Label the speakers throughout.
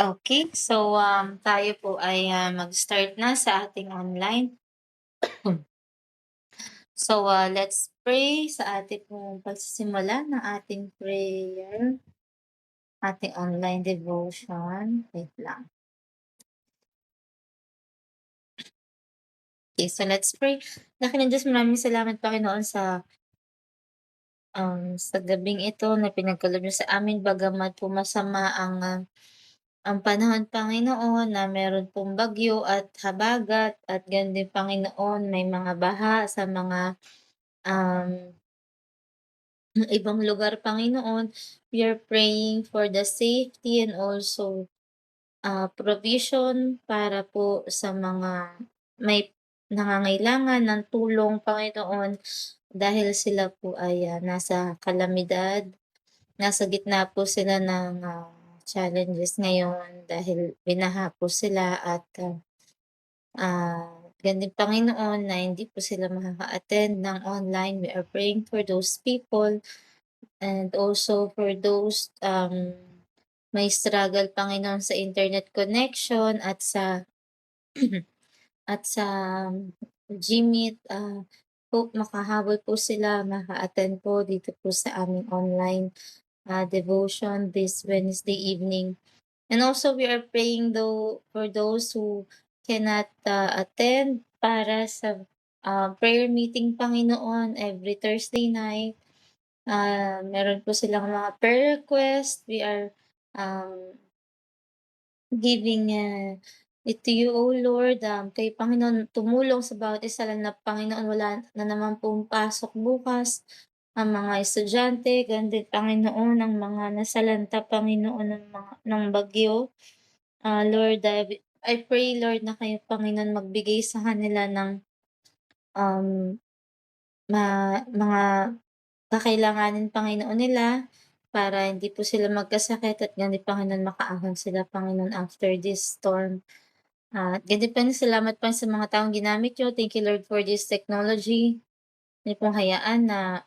Speaker 1: Okay, so, tayo po ay, mag-start na sa ating online. So, let's pray sa ating pong pagsisimula ng ating prayer, ating online devotion. Wait lang. Okay, so let's pray. Dakilang Diyos, maraming salamat Panginoon sa gabing ito na pinagkaloob niyo sa amin bagamat po masama ang panahon Panginoon na meron pong bagyo at habagat at ganon din Panginoon may mga baha sa mga, um ibang lugar Panginoon. We are praying for the safety and also, provision para po sa mga may nangangailangan ng tulong Panginoon dahil sila po ay, nasa kalamidad, nasa gitna po sila ng, challenges ngayon dahil binaha po sila at, ganon din Panginoon na hindi po sila makaka-attend ng online. We are praying for those people. And also for those, may struggle Panginoon sa internet connection at sa GMeet, hope makahabol po sila, maka-attend po dito po sa aming online, devotion this Wednesday evening. And also we are praying though for those who cannot, attend para sa, prayer meeting Panginoon every Thursday night. Meron po silang mga prayer request. We are, giving, it to you, O Lord. Kay Panginoon tumulong sa bawat isa lang na Panginoon wala na naman pong pasok bukas ang mga estudyante, ganon din Panginoon ang mga nasalanta Panginoon ng bagyo. Lord, I pray Lord na kayo Panginoon magbigay sa kanila ng, um, mga kakailanganin Panginoon nila, para hindi po sila magkasakit at ganon din Panginoon makaahon sila Panginoon after this storm. At ganon din Panginoon salamat pa sa mga taong ginamit niyo. Thank you Lord for this technology. Hindi pong hayaan na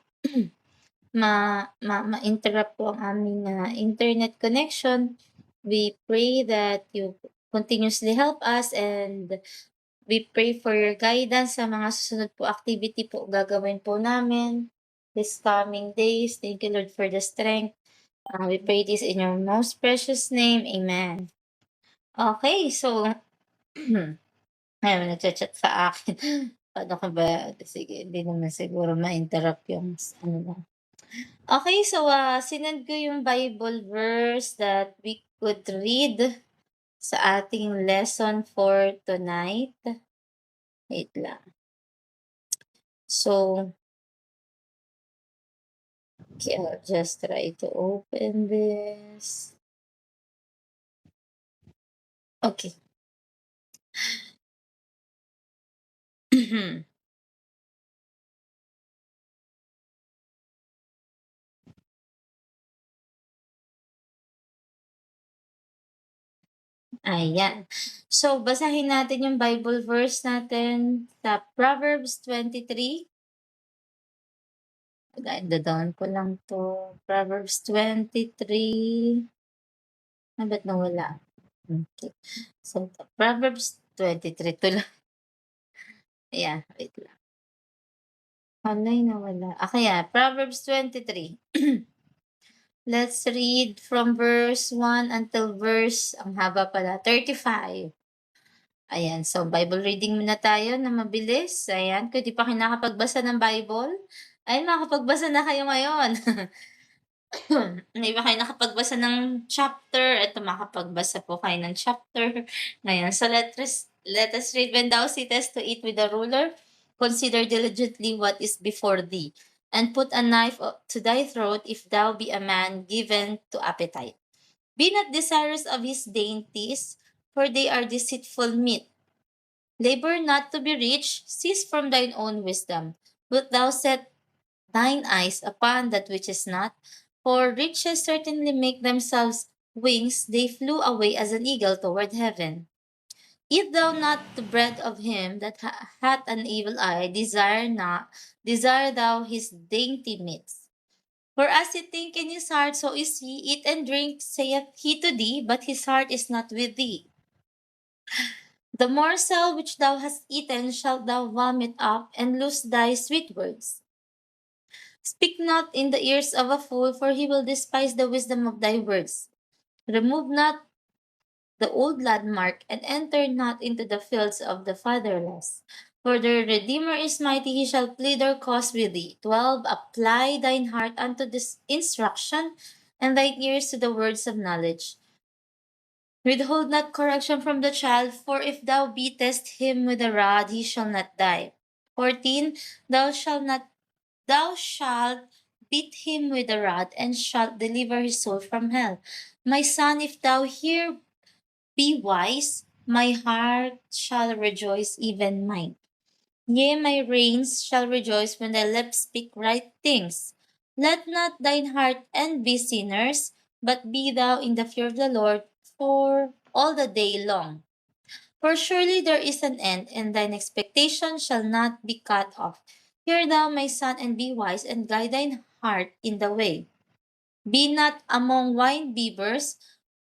Speaker 1: ma-interrupt po ang aming, internet connection. We pray that you continuously help us and we pray for your guidance sa mga susunod po activity po gagawin po namin this coming days. Thank you Lord for the strength. We pray this in your most precious name. Amen. Okay, so ayun, nagcha-chat sa akin. Paano ko ba sige, hindi naman siguro ma-interrupt yung ano lang. Okay, so, sinend ko yung Bible verse that we could read sa ating lesson for tonight. Wait lang. So, okay, I'll just try to open this. Okay. Ayan. So, basahin natin yung Bible verse natin sa Proverbs 23. Down ko lang 'to. Proverbs 23. Ba't nawala? Okay. So, Proverbs 23 'to lang. Ayan, wait lang. Nawala. Proverbs 23. Let's read from verse 1 until verse ang haba pala, 35. Ayan, so Bible reading muna tayo na mabilis. Ayan, kung di pa kayo nakakapagbasa ng Bible, ay makakapagbasa na kayo ngayon. Hindi ba kayo nakapagbasa ng chapter? Eto makapagbasa po kayo ng chapter ngayon. So let us read. When thou sittest to eat with the ruler, consider diligently what is before thee, and put a knife to thy throat if thou be a man given to appetite. Be not desirous of his dainties, for they are deceitful meat. Labor not to be rich, cease from thine own wisdom. Wilt thou set thine eyes upon that which is not? For riches certainly make themselves wings, they flew away as an eagle toward heaven. Eat thou not the bread of him that hath an evil eye, desire thou his dainty meats. For as he think in his heart, so is he. Eat and drink, saith he to thee, but his heart is not with thee. The morsel which thou hast eaten shalt thou vomit up, and lose thy sweet words. Speak not in the ears of a fool, for he will despise the wisdom of thy words. Remove not the old landmark, and enter not into the fields of the fatherless. For the Redeemer is mighty, he shall plead our cause with thee. 12. Apply thine heart unto this instruction, and thine ears to the words of knowledge. Withhold not correction from the child, for if thou beatest him with a rod, he shall not die. 14. Thou shalt beat him with a rod, and shalt deliver his soul from hell. My son, if thou hear be wise, my heart shall rejoice, even mine. Yea, my reins shall rejoice when thy lips speak right things. Let not thine heart envy sinners, but be thou in the fear of the Lord for all the day long. For surely there is an end, and thine expectation shall not be cut off. Hear thou, my son, and be wise, and guide thine heart in the way. Be not among wine bibbers,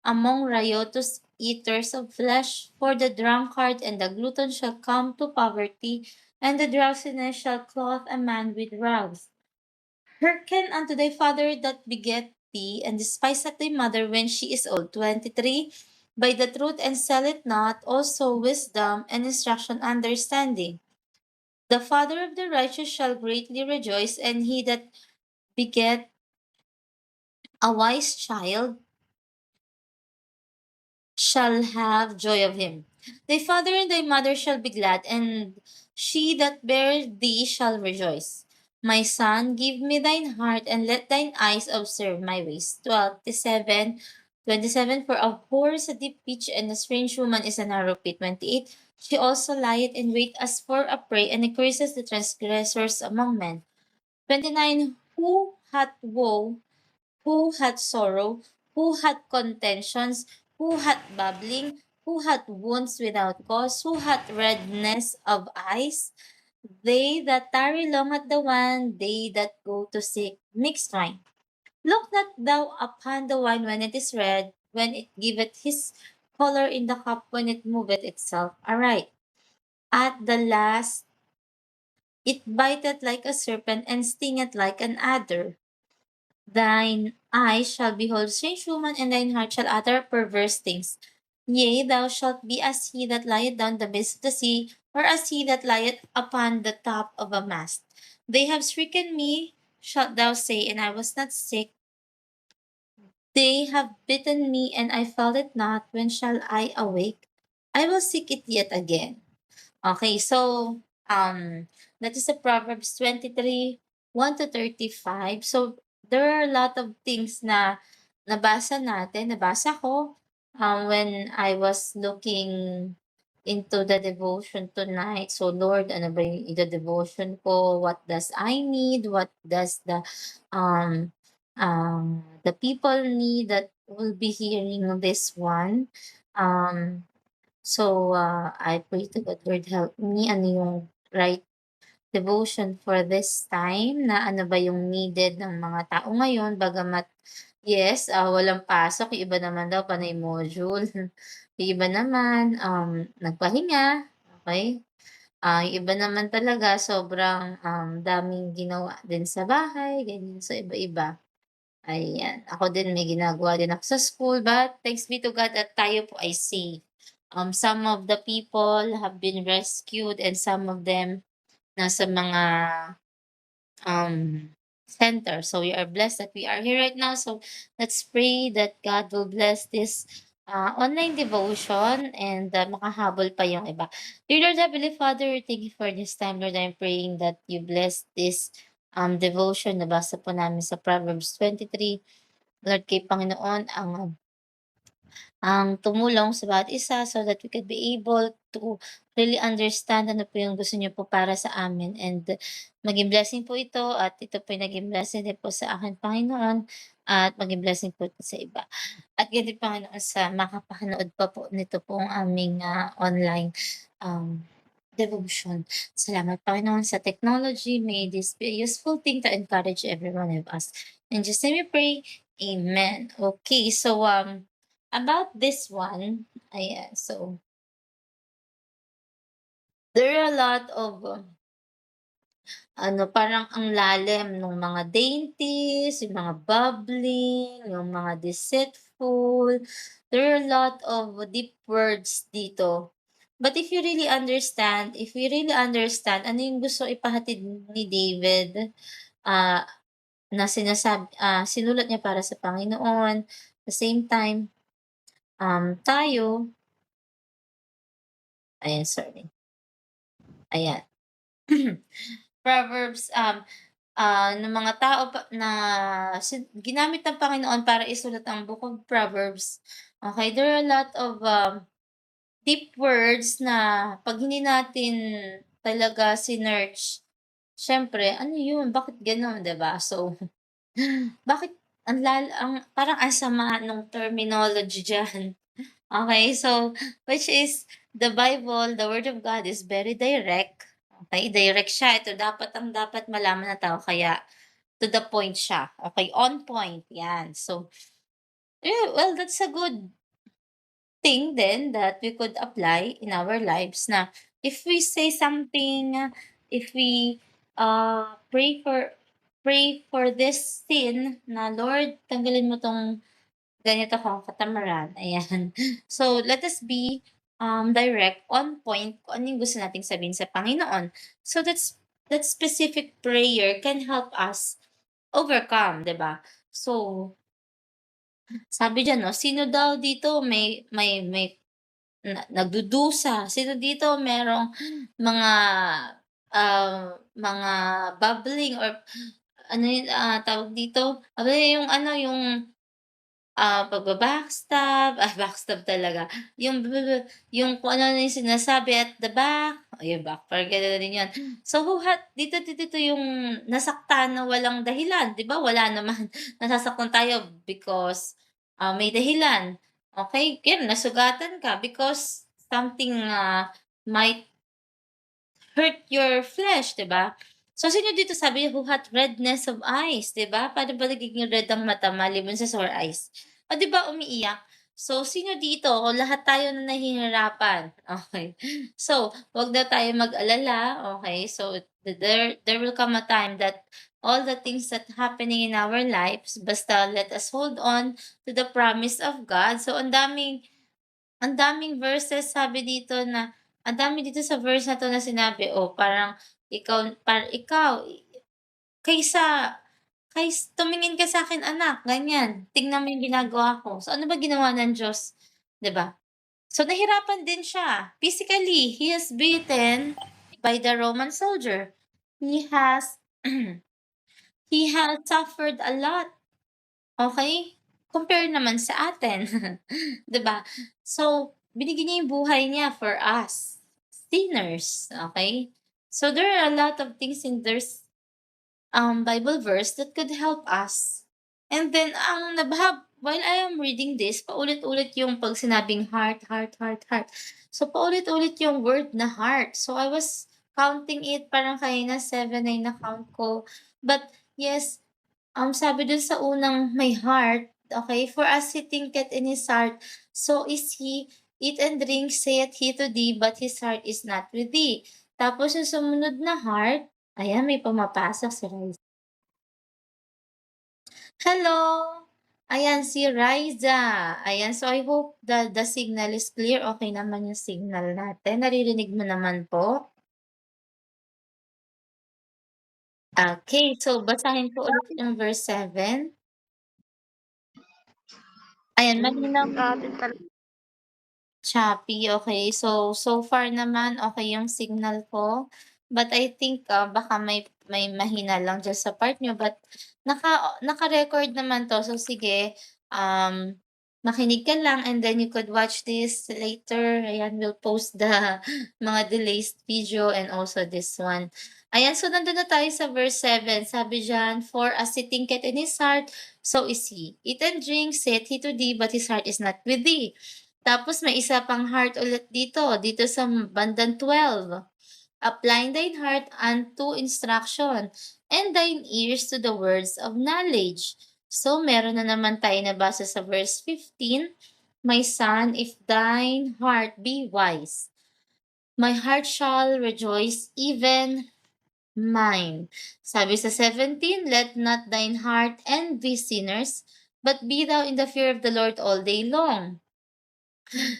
Speaker 1: among riotous eaters of flesh, for the drunkard and the glutton shall come to poverty, and the drowsiness shall clothe a man with rags. Hearken unto thy father that beget thee, and despise not thy mother when she is old. 23. By the truth and sell it not, also wisdom and instruction understanding. The father of the righteous shall greatly rejoice, and he that beget a wise child shall have joy of him. Thy father and thy mother shall be glad, and she that bare thee shall rejoice. My son, give me thine heart, and let thine eyes observe my ways. 27. 27. For a whore is a deep pitch, and a strange woman is a narrow pit. 28. She also lieth in wait as for a prey, and increases the transgressors among men. 29. Who hath woe, who hath sorrow, who hath contentions, who hath babbling, who hath wounds without cause, who hath redness of eyes, they that tarry long at the wine, they that go to seek mixed wine. Look not thou upon the wine when it is red, when it giveth his color in the cup, when it moveth itself aright. At the last it biteth like a serpent, and stingeth like an adder. Thine eyes shall behold strange woman, and thine heart shall utter perverse things. Yea, thou shalt be as he that lieth down the midst of the sea, or as he that lieth upon the top of a mast. They have stricken me, shalt thou say, and I was not sick. They have bitten me, and I felt it not. When shall I awake? I will seek it yet again. Okay, so that is the Proverbs 23, 1 to 35. So there are a lot of things na nabasa ko when I was looking into the devotion tonight. So Lord, ano ba yung ida-devotion ko? What does I need? What does the people need that will be hearing this one? Um, so, I pray to God, Lord, help me. Ano yung right devotion for this time na ano ba yung needed ng mga tao ngayon bagamat yes, walang pasok, yung iba naman daw panay module, yung iba naman, nagpahinga, okay. Yung iba naman talaga sobrang, daming ginawa din sa bahay, ganyan. So, iba-iba, ayan. Ako din may ginagawa din ako sa school but thanks be to God at tayo po ay safe. Some of the people have been rescued and some of them nasa mga center. So we are blessed that we are here right now. So let's pray that God will bless this online devotion and makahabol pa yung iba. Dear Lord Heavenly Father, thank you for this time, Lord. I'm praying that you bless this devotion. Nabasa po namin sa Proverbs 23. Lord, kay Panginoon ang tumulong sa bawat isa so that we could be able to really understand ano po yung gusto niyo po para sa amin and maging blessing po ito at ito po yung naging blessing din po sa akin, Panginoon, at maging blessing po ito sa iba. At ganun din, Panginoon, sa makapanood pa po nito po ang aming online um, devotion. Salamat, Panginoon, sa technology. May this be a useful thing to encourage every one of us. In Jesus' name we pray, amen. Okay, so, about this one, ayan, so, there are a lot of, parang ang lalim nung mga dainties, yung mga bubbling, yung mga deceitful. There are a lot of deep words dito. But if we really understand ano yung gusto ipahatid ni David, ah, na sinulat niya para sa Panginoon, the same time, tayo ayan, sorry, ayan. Proverbs, ng mga tao na ginamit ng Panginoon para isulat ang Book of Proverbs, okay, there are a lot of, deep words na 'pag hindi natin talaga sinearch, siyempre, "Ano 'yun, bakit gano'n?" 'Di ba? So, bakit ang parang ang sama nung terminology diyan. Okay, so which is the Bible, the Word of God is very direct. Okay, direct siya. Ito dapat malaman ng tao kaya to the point siya. Okay, on point, 'yan. So, well, that's a good thing then that we could apply in our lives na if we say something, if we, pray for this sin na, "Lord, tanggalin mo 'tong ganito kang katamaran," ayan. So, let us be, direct, on point kung ano yung gusto nating sabihin sa Panginoon. So, that specific prayer can help us overcome, 'di ba? So, sabi diyan 'no, sino daw dito may nagdudusa, sino dito merong mga, mga bubbling or ano yun, tawag dito, yung ano, yung pagba-backstab, backstab talaga, yung kung ano na yung sinasabi at the back, ayun backfire gano'n din 'yun. So dito yung nasaktan na walang dahilan, 'di ba wala naman, nasasaktan tayo because, may dahilan, okey? Yan nasugatan ka because something, might hurt your flesh, 'di ba? So, sino dito sabi who had redness of eyes, 'di ba? Paano ba nagiging red ang mata maliban sa sore eyes? O 'di ba umiiyak? So, sino dito o lahat tayo na nahihirapan, okey. So, 'wag na tayo mag-alala, okey. So, there will come a time that all the things that happening in our lives basta let us hold on to the promise of God. So, ang daming verses sabi dito na ang dami dito sa verse na 'to na sinabi, oh, ikaw kaysa tumingin ka sa'kin anak, ganyan, tingnan mo yung ginagawa ko. So, ano ba ginawa ng Diyos, 'di ba? So, nahirapan din siya. Physically, he is beaten by the Roman soldier. He has he has suffered a lot. Okay, compare naman sa atin, 'di ba? So, binigay niya yung buhay niya for us, sinners, okay. So, there are a lot of things in this, Bible verse that could help us. And then while I am reading this, paulit-ulit yung 'pag sinabing heart, heart, heart, heart. So, paulit-ulit yung word na heart. So, I was counting it, parang kanina 7 na yung na-count ko. But yes, sabi dun sa unang may heart, okay, "For as he thinketh in his heart, so is he. Eat and drink, saith he to thee, but his heart is not with thee." Tapos yung sumunod na heart, ayan may pumapasok si Riza. Hello! Ayan si Riza. Ayan, so I hope the signal is clear, okay naman yung signal natin, naririnig mo naman po? Okay, so basahin ko ulit yung verse 7. Ayan, malinaw.
Speaker 2: Grabe talaga.
Speaker 1: Choppy, okay. So far naman okay yung signal ko, but I think, baka may mahina lang diyan sa part niyo but naka-record naman 'to. So sige, makinig ka lang and then you could watch this later. Ayan, we'll post the mga delays video and also this one. Ayan, so nandun na tayo sa verse 7. Sabi diyan, "For as he thinketh in his heart, so is he. Eat and drink, saith he to thee, but his heart is not with thee." Tapos may isa pang heart ulit dito sa bandang 12. "Applying thine heart unto instruction and thine ears to the words of knowledge. So, meron na naman tayo nabasa sa verse 15, my son, if thine heart be wise, my heart shall rejoice, even mine. Sabi sa 17, let not thine heart envy sinners, but be thou in the fear of the Lord all day long.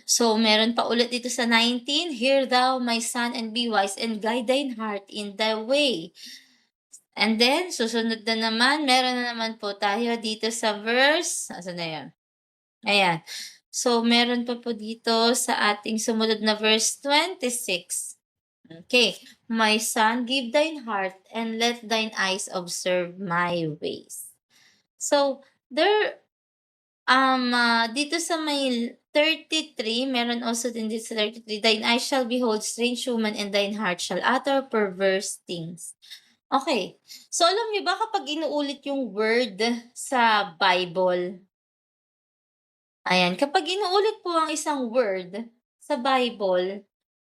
Speaker 1: So, meron pa ulit dito sa 19, hear thou, my son, and be wise, and guide thine heart in thy way. And then, susunod na naman, meron na naman po tayo dito sa verse, asan na yun? Ayan. So, meron pa po dito sa ating sumunod na verse 26. Okay. My son, give thine heart and let thine eyes observe my ways. So, dito sa may 33, meron also din dito sa 33, thine eyes shall behold strange woman and thine heart shall utter perverse things. Okay. So, alam niyo ba kapag inuulit yung word sa Bible, ayan, kapag inuulit po ang isang word sa Bible,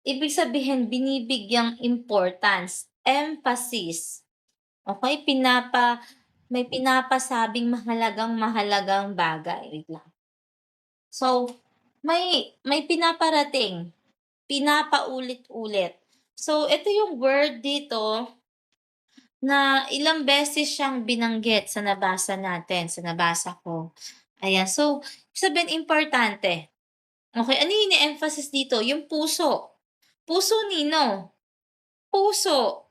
Speaker 1: ibig sabihin binibigyang importance, emphasis. Okay, may pinapasabing mahalagang-mahalagang bagay. Wait lang. So, may pinaparating, pinapaulit-ulit. So, ito yung word dito na ilang beses siyang binanggit sa nabasa natin, sa nabasa ko. Ayan, so sabihin importante. Okay, ano yung ini-emphasize dito? Yung puso. Puso nino? Puso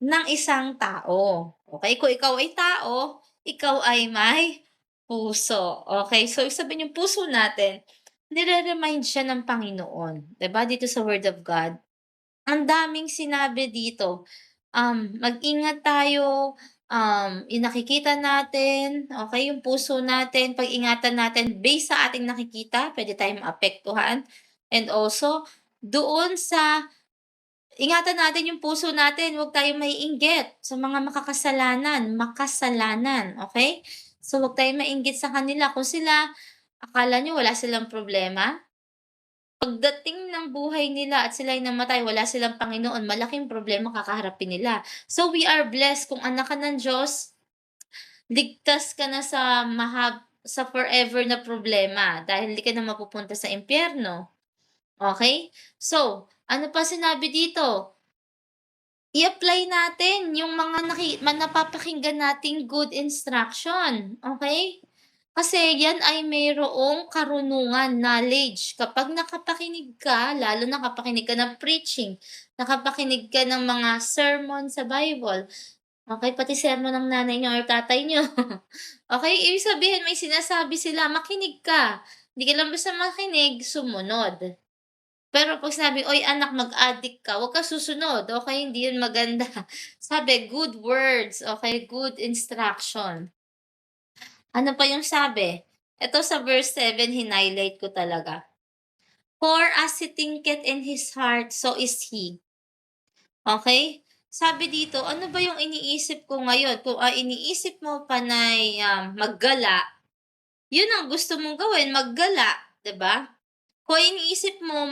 Speaker 1: ng isang tao. Okay, kung ikaw ay tao, ikaw ay may puso. Okay, so ibig sabihin yung puso natin, nire-remind siya ng Panginoon. 'Di ba dito sa Word of God? Ang daming sinabi dito, mag-ingat tayo, yung nakikita natin, okay yung puso natin, pag-ingatan natin based sa ating nakikita, puwede tayong maapektuhan. And also, doon sa ingatan natin yung puso natin, huwag tayong maiinggit sa mga makasalanan, okay? So, huwag tayong mainggit sa kanila kung sila akala niyo wala silang problema, pagdating ng buhay nila at sila'y namatay, wala silang Panginoon, malaking problema kakaharapin nila. So, we are blessed kung anak ka ng Diyos, ligtas ka na sa forever na problema dahil hindi ka na mapupunta sa impyerno. Okay? So, ano pa sinabi dito? I-apply natin yung mga napapakinggan nating good instruction, okay? Kasi yan ay mayroong karunungan, knowledge. Kapag nakapakinig ka, lalo nakapakinig ka ng preaching, nakapakinig ka ng mga sermon sa Bible, okay, pati sermon ng nanay niyo or tatay niyo. Okay, ibig sabihin may sinasabi sila, makinig ka. Hindi ka lang basta makinig, sumunod. Pero 'pag sinabi, "Uy anak mag-adik ka," huwag ka susunod, okey, hindi yun maganda. Sabi good words, okay, good instruction. Ano pa yung sabi? Ito sa verse 7 hinighlight ko talaga. "For as he thinketh in his heart, so is he." Okay. Sabi dito, ano ba yung iniisip ko ngayon? Kung ang iniisip mo panay, maggala, yun ang gusto mong gawin, maggala, 'di ba? Kung iniisip mo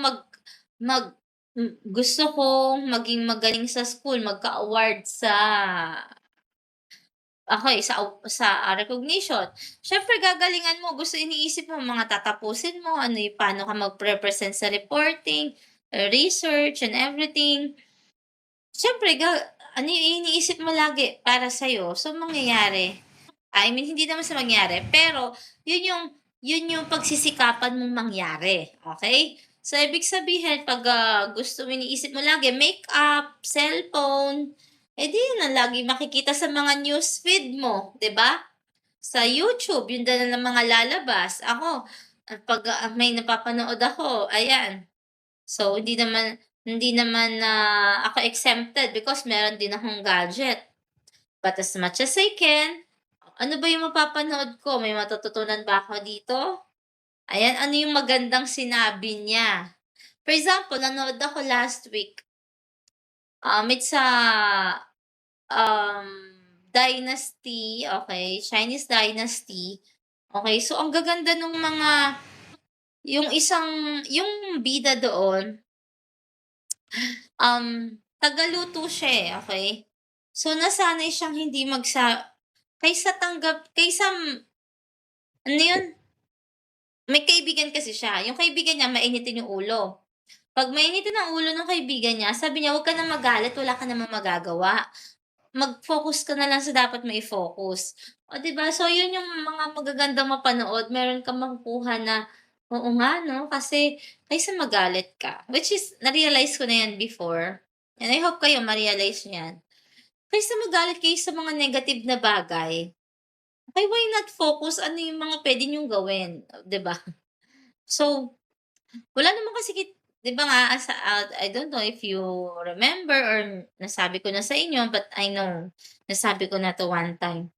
Speaker 1: gusto kong maging magaling sa school, magka-award sa recognition. Siyempre gagalingan mo, iniisip mo mga tatapusin mo, ano yung paano ka magpe-present sa reporting, research and everything. Siyempre ano yung iniisip mo lagi para sa'yo, so mangyayari. I mean hindi naman sa mangyari, pero yun yung pagsisikapan mong mangyari, okay? So ibig sabihin 'pag, gusto iniisip mo lagi makeup, cellphone, eh, di yun ang laging makikita sa mga newsfeed mo, 'di ba? Sa YouTube yun din ang mga lalabas. Ako, 'pag, may napapanood ako, ayan. So hindi naman ako exempted because meron din akong gadget. But as much as I can, ano ba yung mapapanood ko, may matututunan ba ako dito? Ayan, ano yung magandang sinabi niya. For example, nanood ako last week, it's a, um, dynasty, okay, Chinese dynasty. Okay, so ang gaganda nung yung bida doon, tagaluto siya, eh, okey? So, nasanay siyang hindi kaysa ano yun, may kaibigan kasi siya, yung kaibigan niya mainitin yung ulo. 'Pag mainitin ang ulo ng kaibigan niya, sabi niya, "Wag ka ng magalit, wala ka namang magagawa. Mag-focus ka na lang sa dapat mai-focus." Oh, 'di ba? So, yun yung mga magagandang mapanood, meron kang makukuha na, oo nga 'no, kasi kaysa magalit ka, which is na-realize ko na yan before, and I hope kayo ma-realize niyo yan. Kaysa magalit kayo sa mga negative na bagay, ay why not focus ano yung mga puwede niyong gawin, 'di ba? So, wala naman kasi 'di ba nga I don't know if you remember or nasabi ko na sa inyo, but I know nasabi ko na 'to one time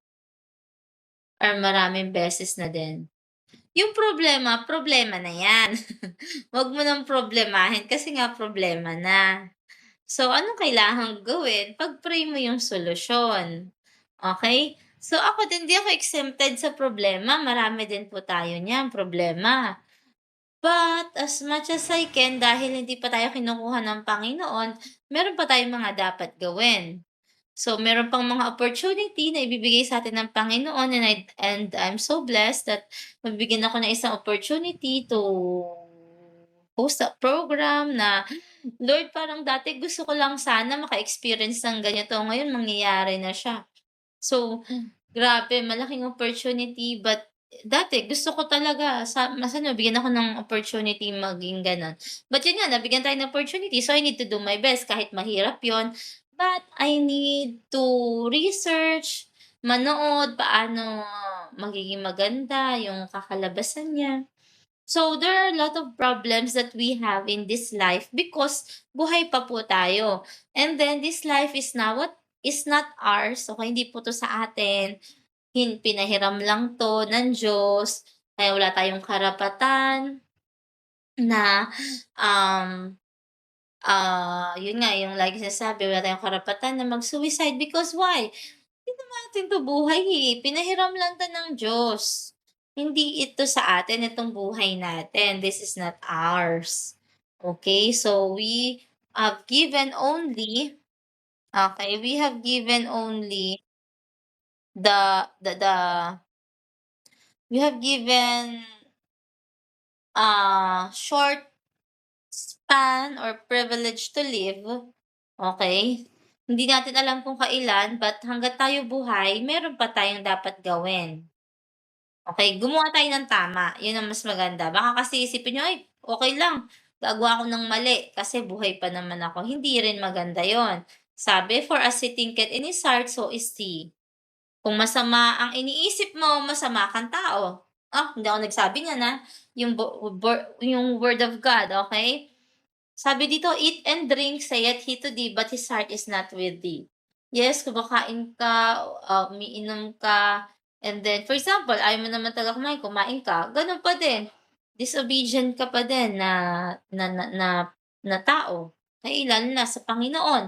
Speaker 1: or maraming beses na din. Yung problema, problema na 'yan. 'Wag mo ng problemahin kasi nga problema na. So, anong kailangang gawin? Pag-pray mo yung solusyon, okey? So, ako din, 'di ako exempted sa problema, marami din po tayo niyan problema. But as much as I can, dahil hindi pa tayo kinukuha ng Panginoon, meron pa tayong mga dapat gawin. So, meron pang mga opportunity na ibibigay sa atin ng Panginoon, and I'm so blessed that mabibigyan ako ng isang opportunity to host a program na, Lord, parang dati gusto ko lang sana maka-experience ng ganito, ngayon mangyayari na siya. So, grabe malaking opportunity, but dati gusto ko talaga sana nabigyan ako ng opportunity maging gano'n. But yun nga, nabigyan tayo ng opportunity, so I need to do my best kahit mahirap yon. But I need to research, manood paano magiging maganda yung kakalabasan niya. So, there are a lot of problems that we have in this life because buhay pa po tayo. And then this life is not ours. So, hindi po 'to sa atin. Pinahiram lang 'to ng Diyos. Kaya wala tayong karapatan na, um, yun nga, yung lagi sinasabi, wala tayong karapatan na mag-suicide because why? Hindi naman natin 'to buhay, eh, pinahiram lang 'to ng Diyos. Hindi ito sa atin, itong buhay natin, this is not ours. Okay, so we have given only the we have given, short span or privilege to live, okay. Hindi natin alam kung kailan, but hangga't tayo buhay, meron pa tayong dapat gawin. Okay, gumawa tayo ng tama, 'yun ang mas maganda. Baka kasi isipin niyo, "Ay, okey lang, gagawa ako ng mali kasi buhay pa naman ako." Hindi rin maganda 'yon. Sabi, "For as he thinketh in his heart, so is he." Kung masama ang iniisip mo, masama kang tao. Hindi ako nagsabi niyan, yung word of God, okay. Sabi dito, "Eat and drink, saith he to thee, but his heart is not with thee." Yes, kumakain ka, umiinom ka, and then for example, ayaw mo naman talaga kumain, kumain ka, gano'n pa din. Disobedient ka pa din na na na na tao, lalo na sa Panginoon.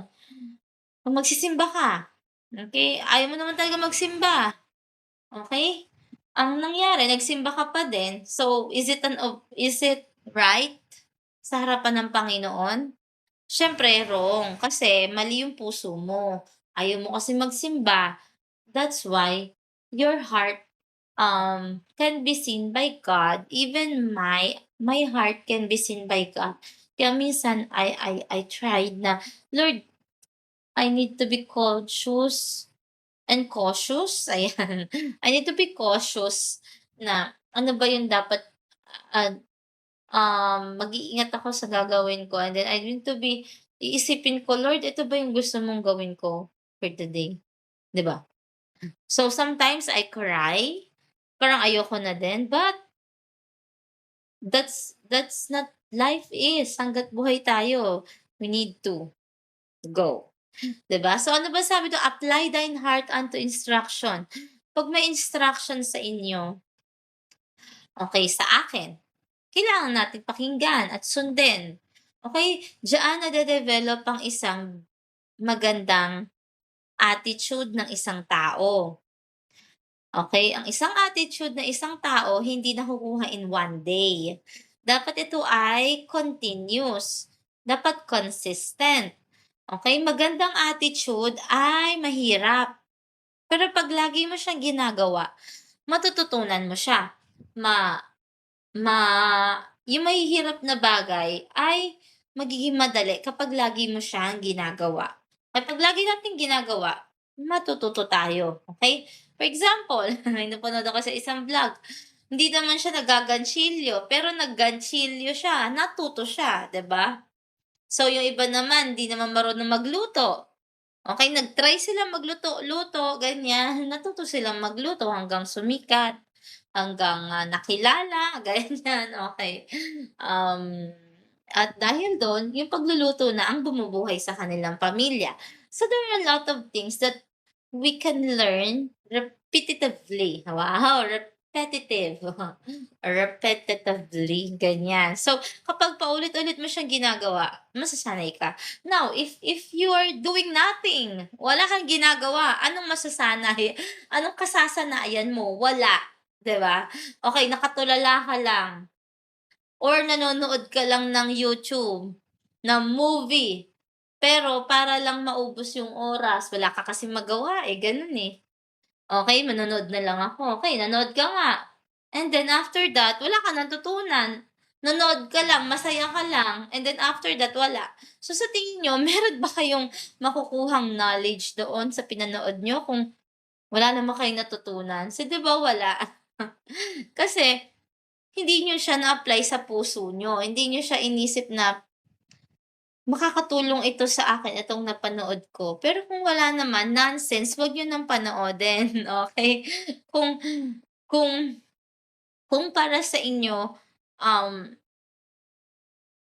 Speaker 1: Kung magsisimba ka, okey, ayaw mo naman talaga magsimba, okey? Ang nangyari nagsimba ka pa din, so is it right sa harapan ng Panginoon? Siyempre wrong, kasi mali yung puso mo. Ayaw mo kasi magsimba, that's why your heart, can be seen by God, even my heart can be seen by God. Kaya minsan I tried na, "Lord, I need to be cautious and cautious," ayan. I need to be cautious na ano ba yung dapat, ah, mag-iingat ako sa gagawin ko, and then I need to be iisipin ko, "Lord, ito ba yung gusto mong gawin ko for today?" 'Di ba? So, sometimes I cry, parang ayoko na din, but that's not life is, hangga't buhay tayo, we need to go, 'di ba? So, ano ba sabi dun, "Apply thine heart unto instruction." 'Pag may instruction sa inyo, okay sa akin, kailangan natin pakinggan at sundin. Okay, diyaan nade-develop ang isang magandang attitude ng isang tao. Okay, ang isang attitude ng isang tao hindi nakukuha in one day. Dapat ito ay continuous, dapat consistent. Okay, magandang attitude ay mahirap. Pero 'pag lagi mo siyang ginagawa, matututunan mo siya. Ma ma yung mahihirap na bagay ay magiging madali kapag lagi mo siyang ginagawa. Kapag lagi nating ginagawa, matututo tayo, okay? For example, may napanood ako sa isang vlog, hindi naman siya naggaganchilyo, pero nagganchilyo siya, natuto siya, 'di ba? So, yung iba naman, 'di naman marunong magluto. Okey, nag-try sila magluto-luto, ganyan. Natuto silang magluto hanggang sumikat, hanggang, nakilala, ganyan, okey. At dahil dun, yung pagluluto na ang bumubuhay sa kanilang pamilya. So, there are a lot of things that we can learn repetitively. Wow, repetitive. Repetitively, ganyan. So, kapag paulit-ulit mo siyang ginagawa, masasanay ka. Now, if you are doing nothing, wala kang ginagawa, anong masasanay? Anong kasasanayan mo? Wala, 'di ba? Okey, nakatulala ka lang or nanonood ka lang ng YouTube, ng movie, pero para lang maubos yung oras, wala ka kasing magawa, eh, gano'n, eh. Okey, manonood na lang ako, okey nanood ka nga, and then after that wala kang natutunan. Nanood ka lang, masaya ka lang, and then after that wala. So sa tingin niyo meron ba kayong makukuhang knowledge doon sa pinanood niyo kung wala naman kayong natutunan? So 'di ba wala? Kasi hindi niyo siya na-apply sa puso niyo, hindi niyo siya inisip na makakatulong ito sa akin itong napanood ko. Pero kung wala naman, nonsense, 'wag niyo ng panoodin, okey? Kung kung kung para sa inyo, um,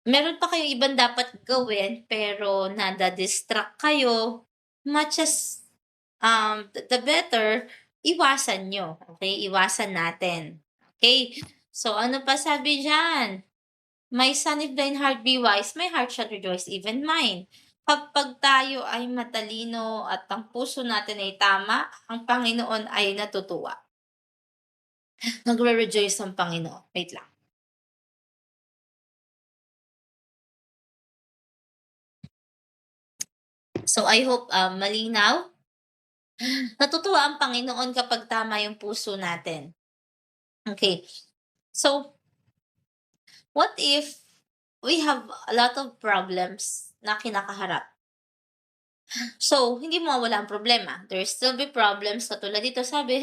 Speaker 1: meron pa kayong ibang dapat gawin pero nada-distract kayo, much as, the better, iwasan niyo, okey? Iwasan natin, okey? So, ano pa sabi diyan? My son, if thine heart be wise, my heart shall rejoice, even mine. Kapag tayo ay matalino at ang puso natin ay tama, ang Panginoon ay natutuwa. Nagre-rejoice ang Panginoon. Wait lang. So I hope, malinaw. Natutuwa ang Panginoon kapag tama yung puso natin. Okay. So, what if we have a lot of problems na kinakaharap? So, hindi mawawala ang problema. There still be problems katulad dito sabi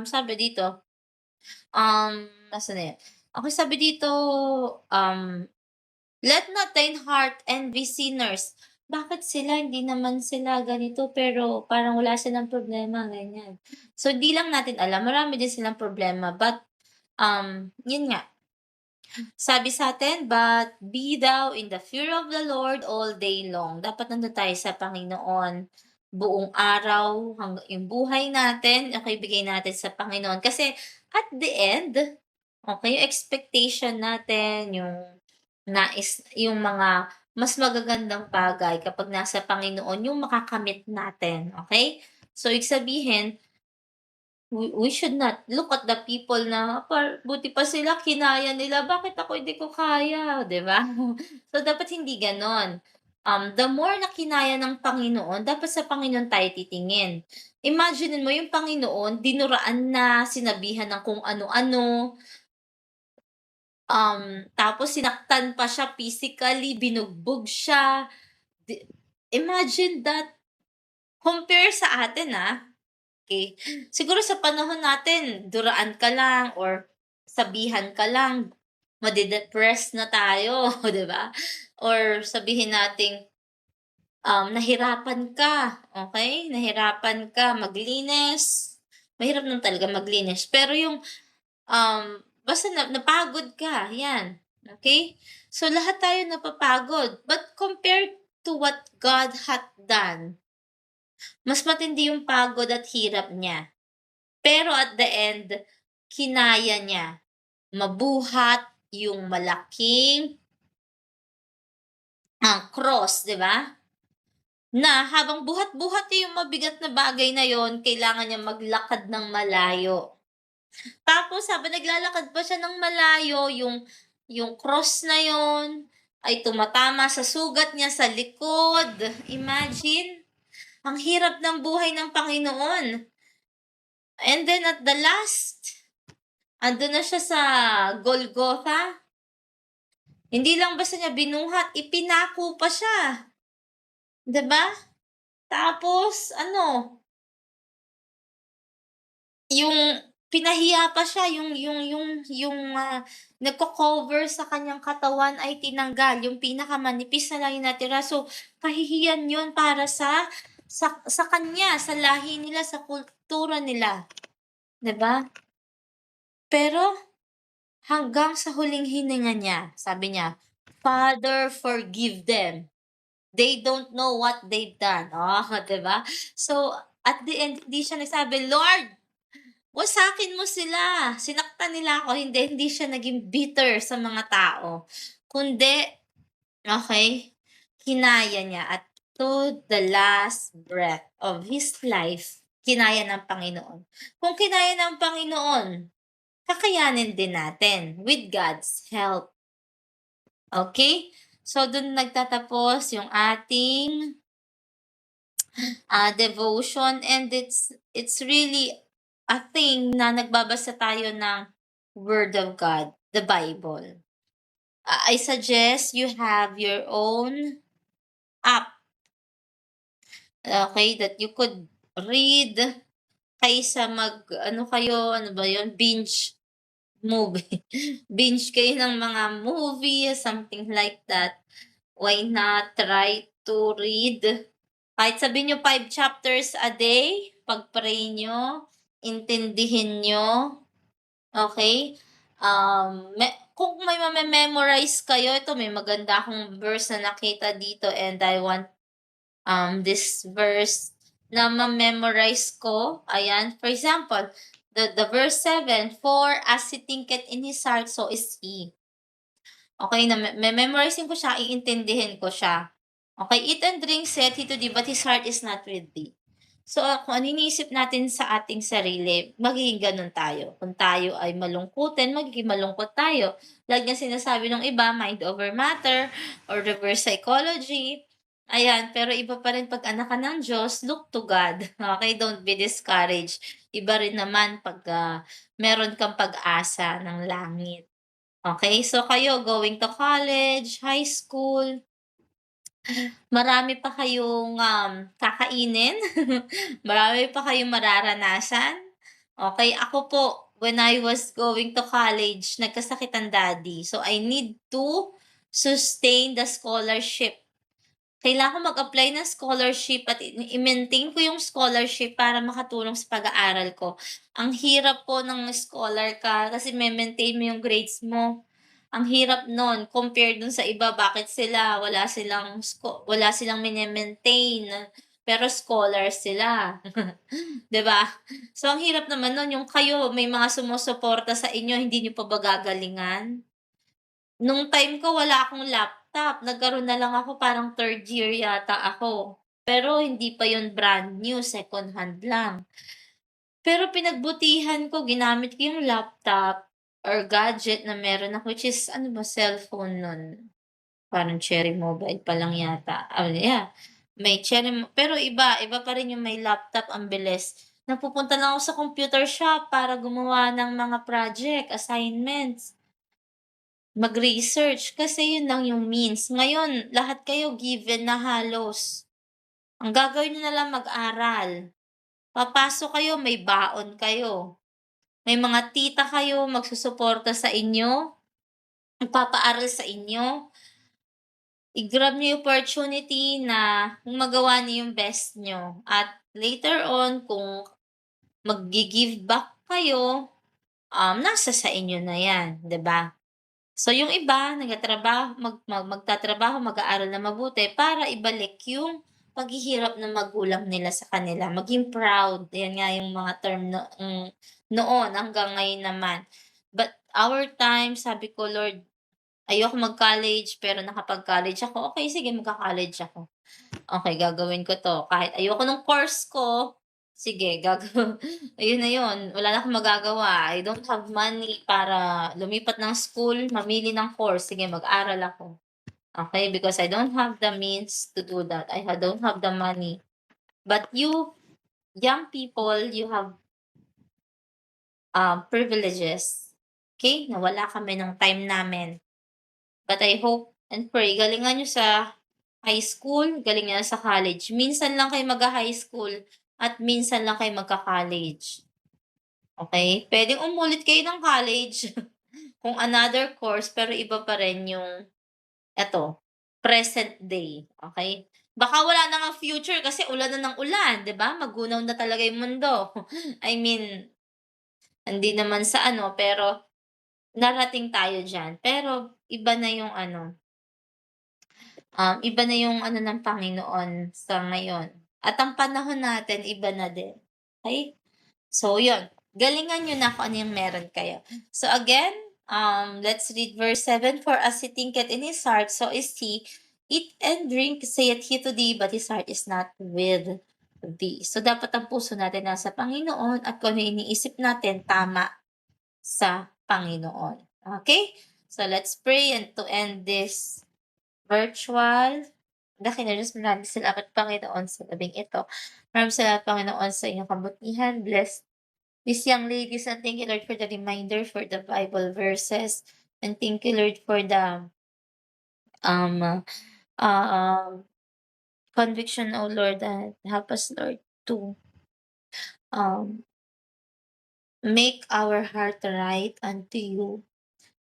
Speaker 1: sabi dito, nasaan na yun? Okey sabi dito, um, "Let not thine heart envy sinners." Bakit sila hindi naman sila ganito pero parang wala silang problema, ganyan. So, di lang natin alam marami din silang problema but, yun nga, sabi sa'tin, "But be thou in the fear of the Lord all day long." Dapat nandun tayo sa Panginoon buong araw yung buhay natin, bigay natin sa Panginoon. Kasi at the end, okey, yung expectation natin, yung mga mas magagandang bagay kapag nasa Panginoon yung makakamit natin, okey? So, ibig sabihin we should not look at the people na buti pa sila kinaya nila, bakit ako hindi ko kaya, 'di ba? So, dapat hindi gano'n. The more na kinaya ng Panginoon, dapat sa Panginoon tayo titingin. Imaginin mo yung Panginoon dinuraan na, sinabihan ng kung ano-ano, tapos sinaktan pa siya physically, binugbog siya. Di imagine that, compare sa atin, okey. Siguro sa panahon natin duraan ka lang or sabihan ka lang, made-depress na tayo, 'di ba? Or sabihin nating, nahirapan ka, okey? Nahirapan ka maglinis, mahirap naman talaga maglinis. Pero yung, basta napagod ka, 'yan, okey? So, lahat tayo napapagod, but compared to what God hath done, mas matindi yung pagod at hirap niya. Pero at the end, kinaya niya. Mabuhat yung malaking, cross, 'di ba? Na habang buhat-buhat niya yung mabigat na bagay na yon, kailangan niya maglakad ng malayo. Tapos habang naglalakad pa siya ng malayo, yung cross na yon ay tumatama sa sugat niya sa likod. Imagine, ang hirap ng buhay ng Panginoon. And then at the last, andun na siya sa Golgotha. Hindi lang basta niya binuhat, ipinako pa siya. 'Di ba? Tapos ano, yung pinahiya pa siya, nagko-cover sa kanyang katawan ay tinanggal, yung pinakamanipis na lang yung natira. So, kahihiyan yun para sa kanya, sa lahi nila, sa kultura nila, 'di ba? Pero hanggang sa huling hininga niya, sabi niya, "Father, forgive them. They don't know what they've done." Oh, 'di ba? So, at the end hindi siya nagsabi, "Lord, wasakin mo sila, sinaktan nila ako." Hindi siya naging bitter sa mga tao, kundi okay, kinaya niya at to the last breath of his life, kinaya ng Panginoon. Kung kinaya ng Panginoon, kakayanin din natin with God's help. Okay? So, dun nagtatapos yung ating devotion, and it's really a thing na nagbabasa tayo ng Word of God, the Bible. I suggest you have your own app, okay, that you could read kaysa ano kayo, ano ba yun, binge movie. Binge kayo ng mga movie, something like that. Why not try to read kahit sabihin niyo 5 chapters a day, pag-pray niyo, intindihin niyo, okey? Kung may mame-memorize kayo, ito may maganda akong verse na nakita dito, and I want, this verse na ma-memorize ko, ayan. For example, the verse 7, "For as he thinketh in his heart, so is he." Okey, na me-memorize-in ko siya, iintindihin ko siya. Okay, "Eat and drink, saith he to thee, but his heart is not with thee." So, kung ano iniisip natin sa ating sarili, magiging gano'n tayo. Kung tayo ay malungkutin, magiging malungkot tayo. Lagi ngang sinasabi ng iba, mind over matter or reverse psychology, ayan. Pero iba pa rin 'pag anak ka ng Diyos, look to God, okay? Don't be discouraged. Iba rin naman 'pag, meron kang pag-asa ng langit. Okay, so kayo going to college, high school, marami pa kayong, kakainin, marami pa kayong mararanasan. Okay, ako po, when I was going to college, nagkasakit ang daddy. So, I need to sustain the scholarship. Kailangan ko mag-apply ng scholarship at i-maintain ko yung scholarship para makatulong sa pag-aaral ko. Ang hirap po ng scholar ka kasi me-maintain mo yung grades mo. Ang hirap nun compared dun sa iba, bakit sila wala silang mine-maintain, pero scholars sila, 'di ba? So, ang hirap naman nun yung kayo may mga sumusuporta sa inyo, hindi niyo pa ba gagalingan? Nung time ko wala akong laptop, nagkaroon na lang ako parang third year yata ako. Pero hindi pa yun brand new, second hand lang. Pero pinagbutihan ko, ginamit ko yung laptop or gadget na meron ako, which is ano ba, cellphone nun, parang Cherry Mobile pa lang yata. Yeah, may pero iba pa rin yung may laptop, ang bilis. Napupunta lang ako sa computer shop para gumawa ng mga project, assignments. Mag-research kasi yun lang yung means. Ngayon lahat kayo given na halos. Ang gagawin niyo na lang mag-aral. Papasok kayo, may baon kayo. May mga tita kayo magsusuporta sa inyo, magpapaaral sa inyo. I-grab niyo yung opportunity na magawa niyo yung best niyo, at later on kung maggi-give back kayo, nasa sa inyo na 'yan, 'di ba? So, yung iba nagtatrabaho magtatrabaho, mag-aaral na mabuti para ibalik yung paghihirap ng magulang nila sa kanila, maging proud, yan nga yung mga term noon hanggang ngayon naman. But our time, sabi ko, "Lord, ayoko mag-college pero nakapag-college ako, okay sige magka-college ako. Okay, gagawin ko 'to, kahit ayoko nung course ko, sige ayun na yun, wala na akong magagawa, I don't have money para lumipat ng school, mamili ng course, sige mag-aral ako." Okay? Because I don't have the means to do that. Don't have the money. But you, young people, you have privileges. Okay? Nawala kami ng time namin. But I hope and pray, galingan nyo sa high school, galingan nyo sa college. Minsan lang kayo mag-high school at minsan lang kayo magka-college. Okay? Pwedeng umulit kayo ng college kung another course, pero iba pa rin yung eto, present day. Okay? Baka wala na ngang future kasi ulan na ng ulan, 'di ba? Magunaw na talaga yung mundo. I mean, hindi naman sa ano, pero darating tayo diyan. Pero iba na yung ano, iba na yung ano ng Panginoon sa ngayon. At ang panahon natin iba na din. Okay? So yun, galingan niyo na kung ano yung meron kayo. So again, let's read verse 7. For as he thinketh in his heart, so is he. Eat and drink, saith he to thee, but his heart is not with thee. So dapat ang puso natin nasa Panginoon at kung ano iniisip natin, tama sa Panginoon. Okay? So let's pray and to end this virtual. Dakilang Diyos, maraming salamat Panginoon sa gabing ito. Maraming salamat Panginoon sa iyong kabutihan. Bless these young ladies, and thank you Lord for the reminder, for the Bible verses, and thank you Lord for the um conviction, O Lord, that help us Lord to um make our heart right unto you,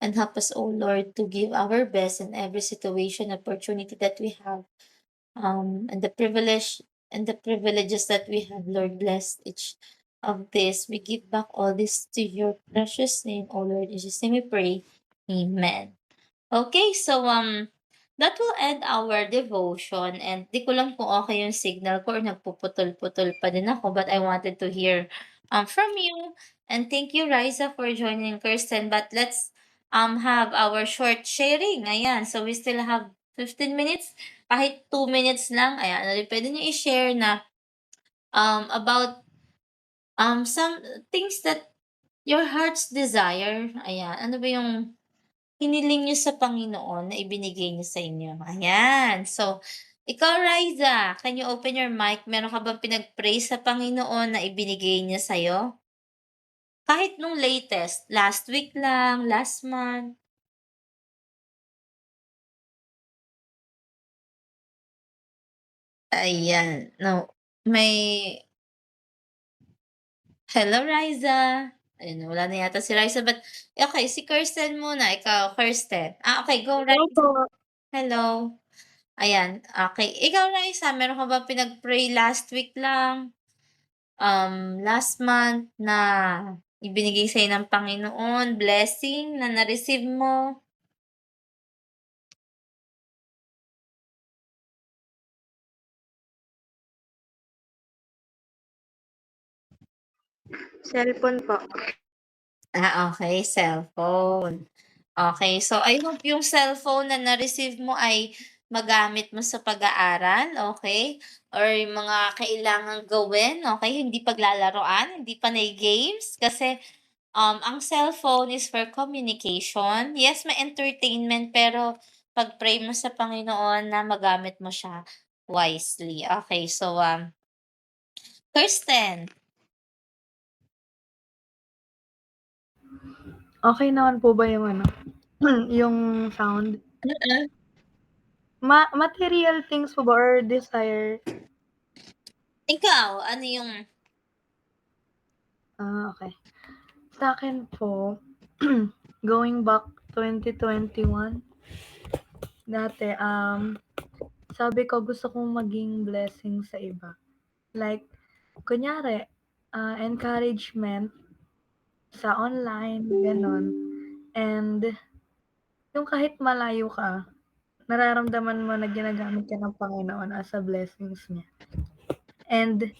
Speaker 1: and help us, O Lord, to give our best in every situation, opportunity that we have, and the privileges that we have. Lord, bless each of this. We give back all this to your precious name, O Lord. In Jesus' name we pray. Amen. Okay, so that will end our devotion, and di ko lang kung okay yung signal ko or nagpuputol-putol pa din ako, but I wanted to hear from you. And thank you Riza for joining Kirsten, but let's have our short sharing. Ayan, so we still have 15 minutes, kahit 2 minutes lang. Ayan, ano pwede niyo i-share na about some things that your heart's desire. Ayan, ano ba yung hiniling niyo sa Panginoon na ibinigay niya sa inyo? Ayan. So, ikaw Riza, can you open your mic? Meron ka bang pinag-pray sa Panginoon na ibinigay niya sa'yo? Kahit nung latest, last week lang, last month? Ayan, no, may hello Riza. Ayun, wala na yata si Riza, but okay, si Kirsten muna. Ikaw, Kirsten. Okay, go
Speaker 2: Hello
Speaker 1: Riza.
Speaker 2: po.
Speaker 1: Hello. Ayan, okay. Ikaw Riza, meron ka bang pinag-pray last week lang? Last month na ibinigay sa'yo ng Panginoon, blessing na na-receive mo?
Speaker 2: Cellphone po.
Speaker 1: Okay, cellphone. Okay, so I hope yung cellphone na na-receive mo ay magamit mo sa pag-aaral, okay? Or yung mga kailangang gawin, okay? Hindi paglalaruan, hindi panay games, kasi ang cellphone is for communication. Yes, may entertainment, pero pag-pray mo sa Panginoon na magamit mo siya wisely. Okay, so Kirsten.
Speaker 2: Okay naman po ba yung ano, yung sound?
Speaker 1: Mm.
Speaker 2: Material things po ba or desire?
Speaker 1: Ikaw, ano yung
Speaker 2: Okay. Sa'kin po, going back 2021, dati, sabi ko gusto kong maging blessing sa iba. Like, kunyari, encouragement sa online, gano'n. And yung kahit malayo ka, nararamdaman mo na ginagamit ka ng Panginoon as a blessings niya. And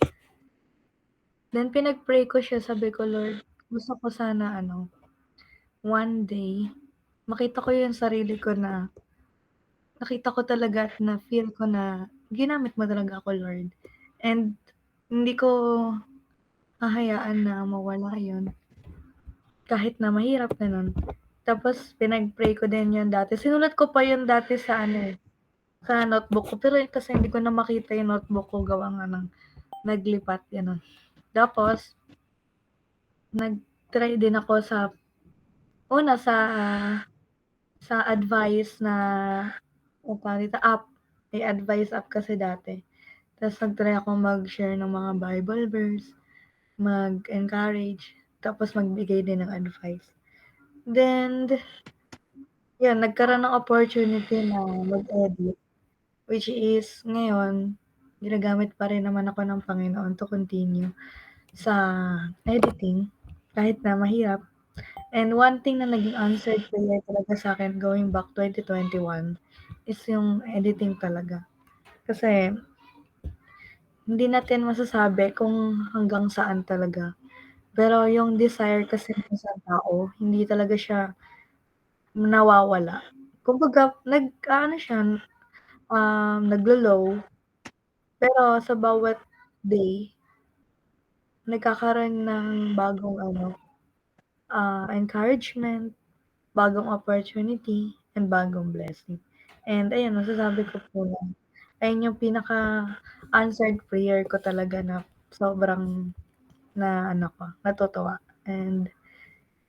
Speaker 2: then pinag-pray ko siya, sabi ko, "Lord, gusto ko sana ano, one day makita ko yung sarili ko na nakita ko talaga at na-feel ko na ginamit mo talaga ako, Lord. And hindi ko hahayaan na mawala yun kahit na mahirap, gano'n." Tapos pinag-pray ko din yun dati. Sinulat ko pa yun dati sa ano eh, sa notebook ko. Pero kasi hindi ko na makita yung notebook ko gawa nga ng naglipat, gano'n. Tapos, nag-try din ako una sa advice na, o tawag dito, app. May advice app kasi dati. Tapos nag-try ako mag-share ng mga Bible verse, mag-encourage, tapos magbigay din ng advice. Then, yun, nagkaroon ng opportunity na mag-edit, which is ngayon, ginagamit pa rin naman ako ng Panginoon to continue sa editing, kahit na mahirap. And one thing na naging answered prayer talaga sa akin going back 2021 is yung editing talaga. Kasi hindi natin masasabi kung hanggang saan talaga. Pero yung desire kasi ng isang tao, hindi talaga siya nawawala. Kumbaga, nag-ano siya, naglo-low, pero sa bawat day, nagkakaroon ng bagong ano, encouragement, bagong opportunity, and bagong blessing. And ayun, masasabi ko po na ayun yung pinaka-answered prayer ko talaga na sobrang na ano ko, natutuwa. And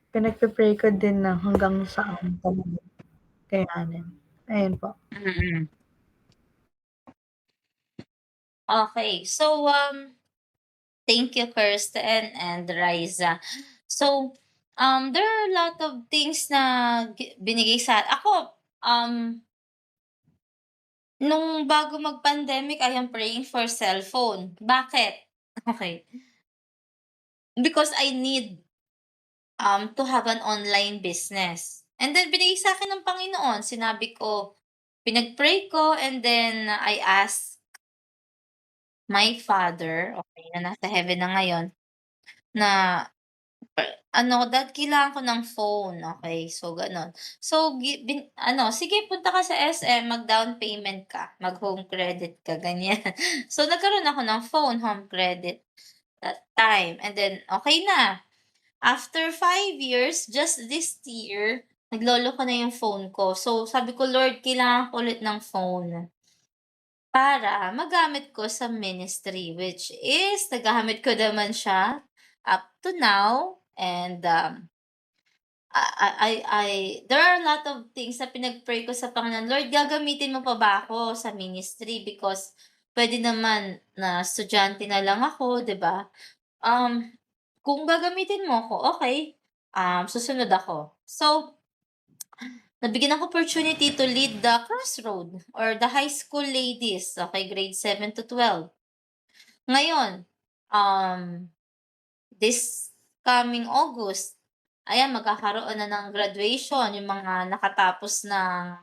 Speaker 2: pinagpe-pray ko din na hanggang saan talaga kayanin. Ayun po.
Speaker 1: Mm. Okay. So, thank you, Kirsten and Riza. So, there are a lot of things na binigay sa ako. Nung bago mag-pandemic, I am praying for cellphone. Bakit? Okay. Because I need to have an online business. And then binigay sa akin ng Panginoon. Sinabi ko, pinag-pray ko, and then I asked my Father, okay, na nasa heaven na ngayon, na ano, "Dad, kailangan ko ng phone." Okay, so gano'n. So "Sige, punta ka sa SM, mag-down payment ka, mag-home credit ka." Ganyan. So nagkaroon ako ng phone, home credit that time, and then okay na. After 5 years, just this year, naglolo ko na yung phone ko. So sabi ko, "Lord, kailangan ko ulit ng phone para magamit ko sa ministry." Which is nagamit ko naman siya up to now, and, I there are a lot of things na pinag-pray ko sa Panginoon, "Lord, gagamitin mo pa ba ako sa ministry? Because puwede naman na estudyante na lang ako, 'di ba? Um, kung gagamitin mo ako, okey, susunod ako." So, nabigyan ng opportunity to lead the Crossroad or the high school ladies, okay, grade 7 to 12. Ngayon, um, this coming August, ayan, magkakaroon na ng graduation yung mga nakatapos ng,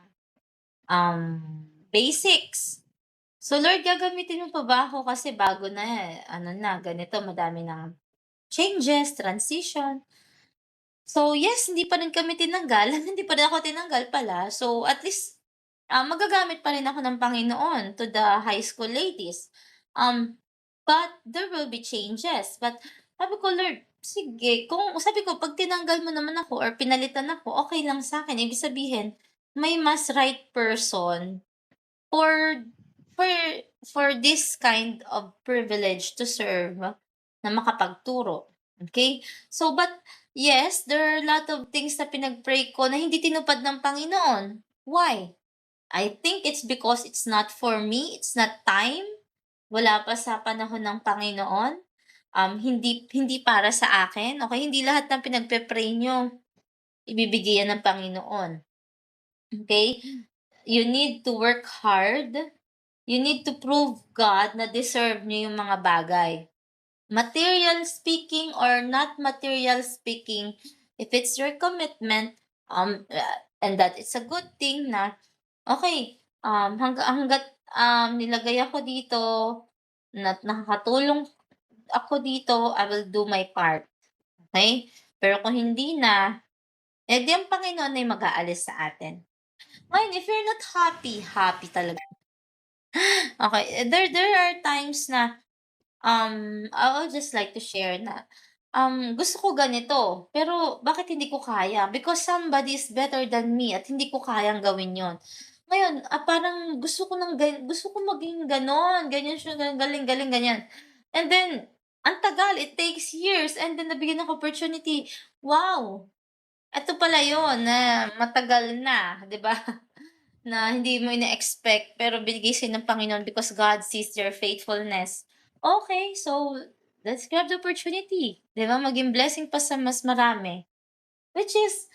Speaker 1: um, basics. So, Lord, gagamitin mo pa ba ako kasi bago na, ano na, ganito, madami ng changes, transition. So, yes, hindi pa rin kami tinanggal, hindi pa rin ako tinanggal pala. So, at least, magagamit pa rin ako ng Panginoon to the high school ladies. But there will be changes. But sabi ko, "Lord, sige, kung," sabi ko, "'pag tinanggal mo naman ako or pinalitan ako, okay lang sa akin." Ibig sabihin, may mas right person for for for this kind of privilege to serve na makapagturo, okay. So, but yes, there are a lot of things na pinag-pray ko na hindi tinupad ng Panginoon. Why? I think it's because it's not for me, it's not time, wala pa sa panahon ng Panginoon, hindi hindi para sa akin, okay. Hindi lahat ng pinagpe-pray niyo ibibigay yan ng Panginoon, okay. You need to work hard. You need to prove God na deserve niyo yung mga bagay. Material speaking or not material speaking, if it's your commitment, and that it's a good thing na, okay, hangga't, nilagay ako dito, nakakatulong ako dito, I will do my part, okay. Pero kung hindi na, di ang Panginoon na yung mag-aalis sa atin. Ngayon, if you're not happy, happy talaga. Okay, there are times na, I would just like to share na gusto ko ganito, pero bakit hindi ko kaya? Because somebody is better than me at hindi ko kayang gawin yon. Ngayon, parang gusto ko maging gano'n, ganyan siya, galing-galing, ganyan. And then, ang tagal, it takes years and then nabigyan ng opportunity. Wow! Eto pala yun na matagal na, 'di ba? Na hindi mo ine-expect pero binigay sa'yo ng Panginoon because God sees your faithfulness. Okay, so let's grab the opportunity, 'di ba? Maging blessing pa sa mas marami. Which is,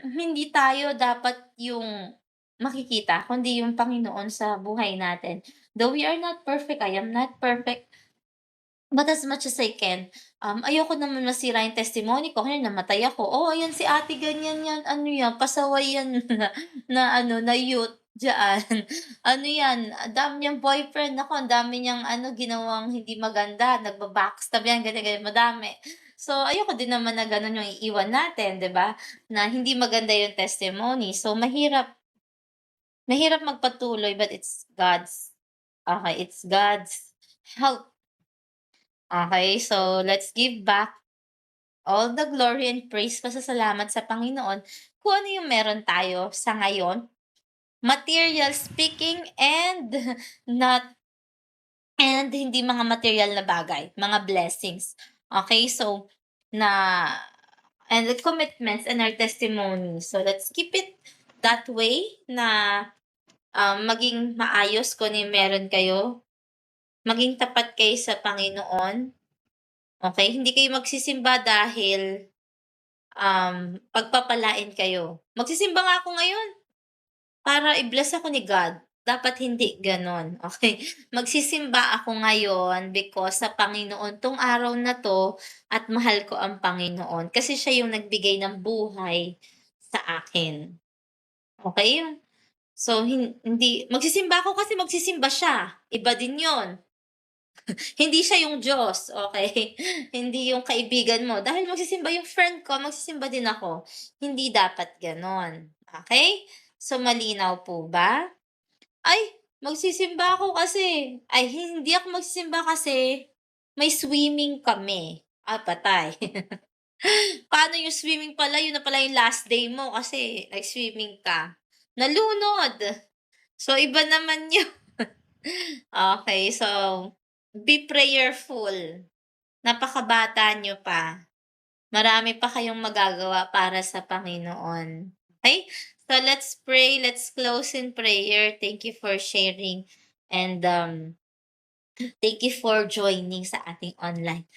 Speaker 1: hindi tayo dapat yung makikita kundi yung Panginoon sa buhay natin. Though we are not perfect, I am not perfect. But as much as I can, ayoko naman masira yung testimony ko. Kunyari namatay ako, "Oh, ayan si ate ganyan yan, ano yan, pasaway yan na youth diyaan. Ano yan, ang dami niyang boyfriend, naku ang dami niyang ginawang hindi maganda, nagba-backstab yan, ganyan, ganyan, madami." So, ayoko din naman na gano'n yung iiwan natin, 'di ba, na hindi maganda yung testimony. So, mahirap mahirap magpatuloy but it's God's it's God's help. Okay, so let's give back all the glory and praise, pasasalamat sa Panginoon kung ano yung meron tayo sa ngayon, material speaking and not and hindi mga material na bagay, mga blessings. Okay, so na and the commitments and our testimony. So let's keep it that way na maging maayos kung ano yung meron kayo, maging tapat kayo sa Panginoon. Okay, hindi kayo magsisimba dahil, pagpapalain kayo. Magsisimba nga ako ngayon para i-bless ako ni God, dapat hindi gano'n, okay? Magsisimba ako ngayon because sa Panginoon 'tong araw na 'to at mahal ko ang Panginoon kasi siya yung nagbigay ng buhay sa akin, okay? So hindi magsisimba ako kasi magsisimba siya, iba din 'yon. Hindi siya yung Diyos, okay? Hindi yung kaibigan mo. Dahil magsisimba yung friend ko, magsisimba din ako. Hindi dapat gano'n, okay? So, malinaw po ba? "Ay, magsisimba ako kasi." Ay, hindi ako magsisimba kasi may swimming kami. Patay. Paano yung swimming pala, yun na pala yung last day mo kasi nag-swimming ka. Nalunod. So, iba naman yun. Okay, so be prayerful. Napakabata niyo pa. Marami pa kayong magagawa para sa Panginoon. Okay? So let's pray. Let's close in prayer. Thank you for sharing and thank you for joining sa ating online.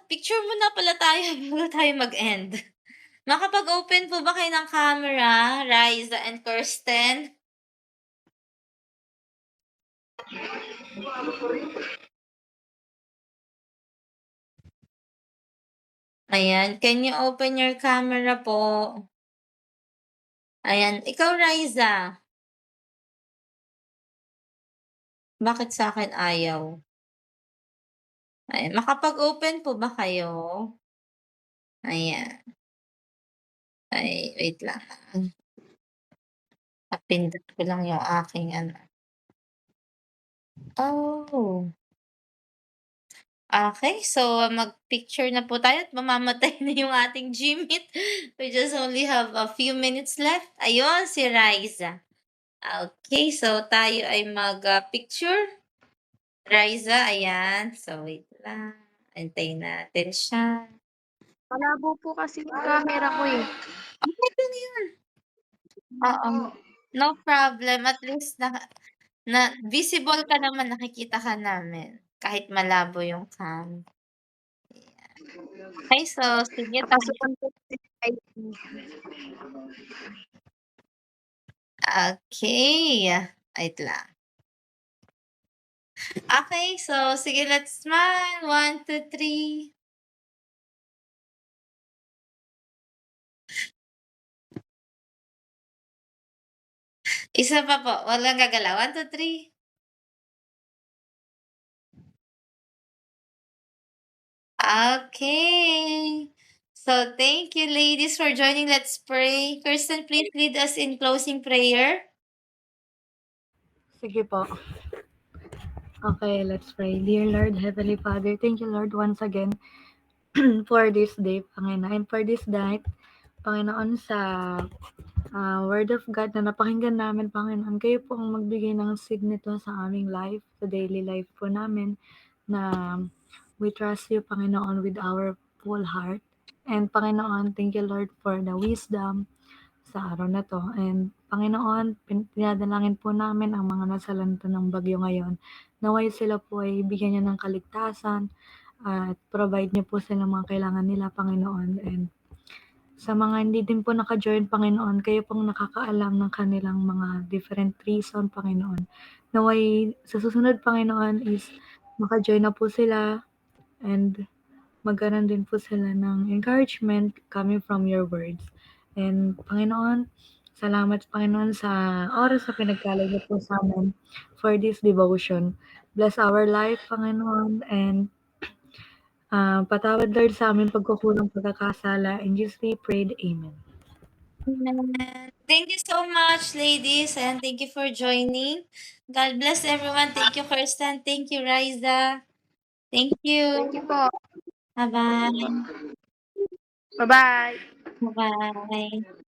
Speaker 1: Picture muna pala tayo bago tayo mag-end. Makapag-open po ba kayo ng camera, Riza and Kirsten? Ayan, can you open your camera po? Ayan, ikaw Riza, bakit sa akin ayaw? Ayan, makapag-open po ba kayo? Ayan. Ay, wait lang, napindot ko lang yung aking Oh, okay. So, mag-picture na po tayo at mamamatay na yung ating Gmeet. We just only have a few minutes left. Ayun, si Riza. Okay, so tayo ay mag-picture. Riza, ayan. So, wait lang. Antayin natin siya.
Speaker 3: Malabo po kasi yung camera ko, eh.
Speaker 1: Okey lang yun. Oo, no problem. At least na visible ka naman, nakikita ka namin kahit malabo yung cam. Okey, so sige
Speaker 3: Napasukan ko kasi yung IT.
Speaker 1: okey, wait lang. Okay, so sige let's smile, 1, 2, 3. Isa pa po, walang gagalaw, 1, 2, 3. Okay. So thank you ladies for joining, let's pray. Kirsten, please lead us in closing prayer.
Speaker 2: Sige po. Okay, let's pray. Dear Lord, Heavenly Father, thank you, Lord, once again for this day, Panginoon, and for this night, Panginoon, sa Word of God na napakinggan namin, Panginoon, kayo po ang magbigay ng seed nito sa aming life, sa daily life po namin, na we trust you, Panginoon, with our full heart. And Panginoon, thank you, Lord, for the wisdom sa araw na to. And Panginoon, pinadalangin po namin ang mga nasalanta ng bagyo ngayon. Naway sila po ay bigyan niyo ng kaligtasan at provide niyo po sila ng mga kailangan nila, Panginoon. And sa mga hindi din po naka-join, Panginoon, kayo pong nakakaalam ng kanilang mga different reason, Panginoon. Naway sa susunod, Panginoon, is maka-join na po sila and magkaroon din po sila ng encouragement coming from your words. And Panginoon, salamat Panginoon sa oras na pinagkaloob niyo po sa amin for this devotion. Bless our life, Panginoon, and patawad, Lord, sa aming pagkukulang pagkakasala. In Jesus we prayed, Amen.
Speaker 1: Amen. Thank you so much, ladies, and thank you for joining. God bless everyone. Thank you, Kirsten. Thank you, Riza. Thank
Speaker 3: Thank you
Speaker 1: you.
Speaker 3: po.
Speaker 1: Bye-bye.
Speaker 3: Bye-bye.
Speaker 1: Bye-bye.